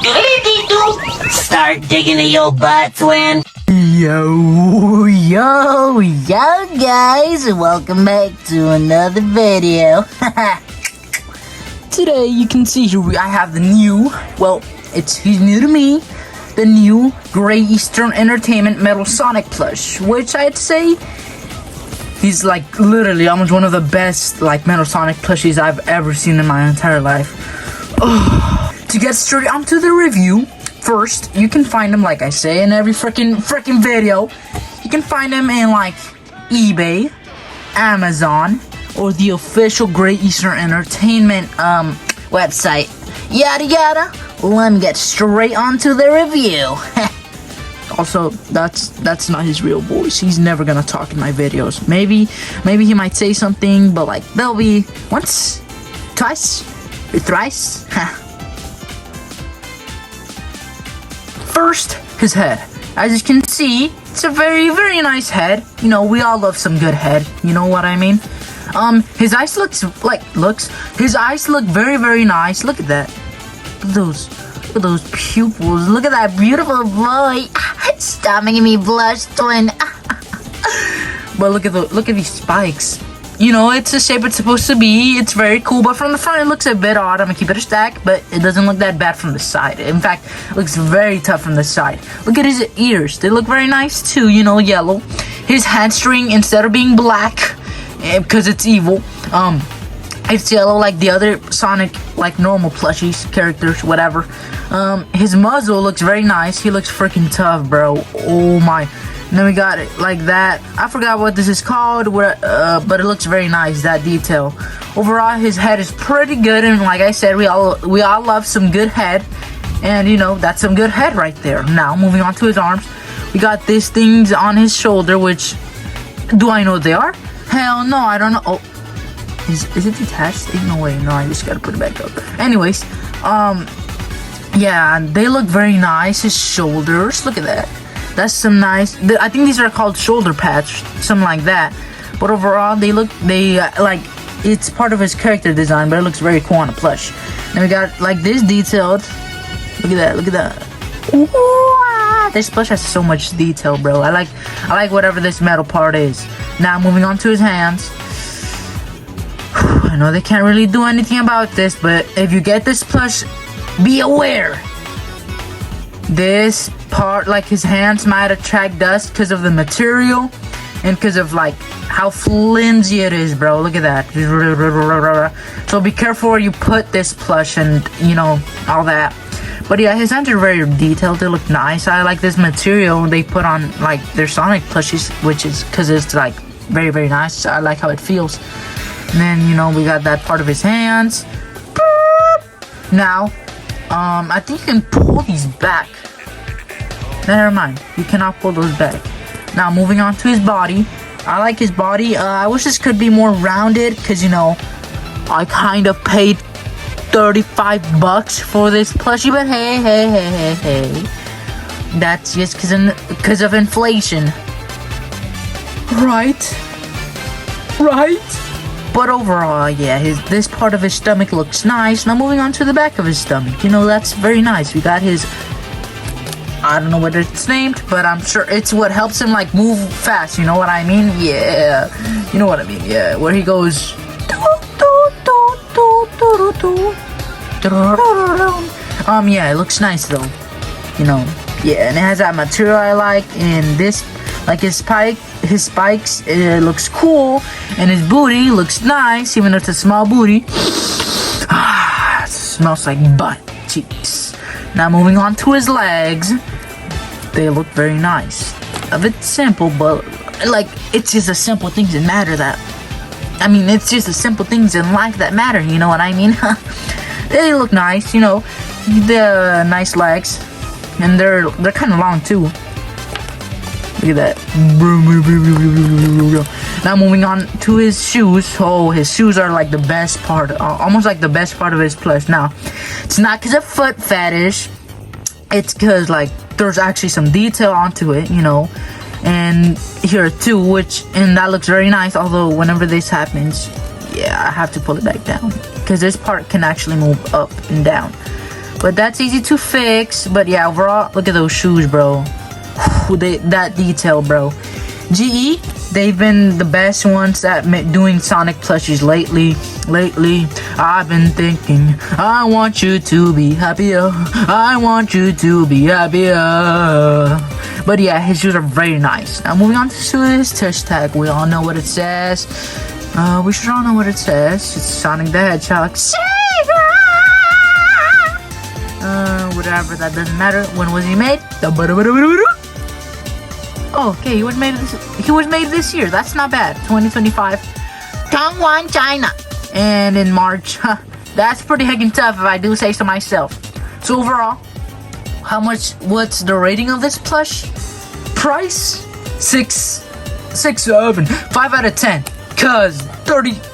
Start digging in your butt, twin. Yo, guys, welcome back to another video. Today, you can see here I have the new, he's new to me, the new Great Eastern Entertainment Metal Sonic plush, which I'd say he's like literally almost one of the best like Metal Sonic plushies I've ever seen in my entire life. To get straight onto the review, first, you can find him, like I say, in every freaking video. You can find him in, like, eBay, Amazon, or the official Great Eastern Entertainment, website. Yada yada. Let me get straight onto the review. Also, that's not his real voice. He's never gonna talk in my videos. Maybe he might say something, but, like, there'll be once, twice, or thrice. First, his head. As you can see, it's a very, very nice head. You know, we all love some good head. You know what I mean? His eyes his eyes look very, very nice. Look at that. Look at those pupils. Look at that beautiful boy. Stop making me blush, twin. But look at these spikes. You know, it's the shape it's supposed to be. It's very cool, but from the front it looks a bit odd. I'm gonna keep it a stack, but it doesn't look that bad from the side. In fact, it looks very tough from the side. Look at his ears. They look very nice too, you know, yellow. His hamstring, instead of being black, because it's evil, it's yellow like the other Sonic, like normal plushies, characters, whatever. His muzzle looks very nice. He looks freaking tough, bro. Oh my. And then we got it like that. I forgot what this is called, but it looks very nice, that detail. Overall, his head is pretty good, and like I said, we all love some good head, and you know, that's some good head right there. Now, moving on to his arms, we got these things on his shoulder, which, do I know what they are? Hell no, I don't know. Oh, is it detached? No way, no, I just gotta put it back up. Anyways, yeah, they look very nice. His shoulders, look at that. That's some nice, I think these are called shoulder pads, something like that. But overall, like, it's part of his character design, but it looks very cool on a plush. And we got, like, this detailed, look at that. Ooh, this plush has so much detail, bro. I like whatever this metal part is. Now, moving on to his hands. I know they can't really do anything about this, but if you get this plush, be aware. This part, like his hands, might attract dust because of the material and because of like how flimsy it is, bro. Look at that. So be careful where you put this plush and, you know, all that. But yeah, his hands are very detailed. They look nice. I like this material they put on like their Sonic plushies, which is because it's like very, very nice. I like how it feels. And then, you know, we got that part of his hands. Now, I think you can pull these back. Never mind, you cannot pull those back. Now, moving on to his body. I like his body. I wish this could be more rounded, because, you know, I kind of paid $35 for this plushie, but hey. That's just because of inflation. Right? But overall, yeah, this part of his stomach looks nice. Now moving on to the back of his stomach. You know, that's very nice. We got his, I don't know what it's named, but I'm sure it's what helps him, like, move fast. You know what I mean? Yeah. You know what I mean? Yeah. Where he goes. Yeah, it looks nice, though. You know. Yeah, and it has that material I like. And this, like, his spikes, it looks cool, and his booty looks nice, even though it's a small booty. It smells like butt cheeks. Now moving on to his legs, they look very nice. A bit simple, but like, it's just the simple things that matter. It's just the simple things in life that matter. You know what I mean? They look nice, you know. They're nice legs, and they're kind of long too. Look at that. Now moving on to his shoes. Oh, his shoes are like the best part, almost like the best part of his plush. Now, it's not because of foot fetish. It's because, like, there's actually some detail onto it, you know. And here too, and that looks very nice. Although whenever this happens, yeah, I have to pull it back down, because this part can actually move up and down. but that's easy to fix. But yeah, overall, look at those shoes, bro. That detail, bro. GE, they've been the best ones at doing Sonic plushies lately. I've been thinking, I want you to be happier. I want you to be happier. But yeah, his shoes are very nice. Now moving on to his touch tag. We all know what it says. We should all know what it says. It's Sonic the Hedgehog. Whatever, that doesn't matter. When was he made? Oh, okay, he was made this year. That's not bad. 2025. Taiwan, China. And in March. That's pretty heckin' tough if I do say so myself. So overall, what's the rating of this plush? Price? 6.7. 5 out of 10. Cause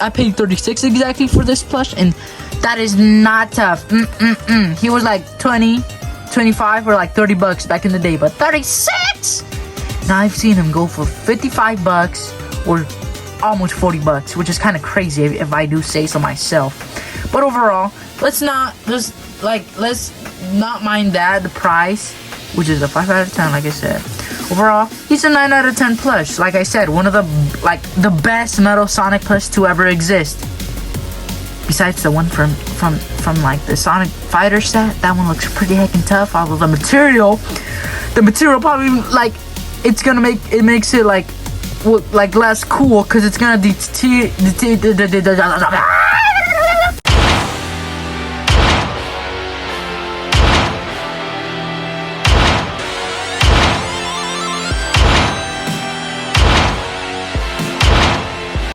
I paid 36 exactly for this plush, and that is not tough. He was like 20, 25 or like 30 bucks back in the day, but 36? Now I've seen him go for 55 bucks or almost 40 bucks, which is kind of crazy if I do say so myself. But overall, let's not mind that, the price, which is a 5 out of 10, like I said. Overall, he's a 9 out of 10 plush. Like I said, one of the best Metal Sonic plush to ever exist. Besides the one from like the Sonic Fighter set, that one looks pretty heckin' tough. Although the material probably like it makes it like less cool because it's gonna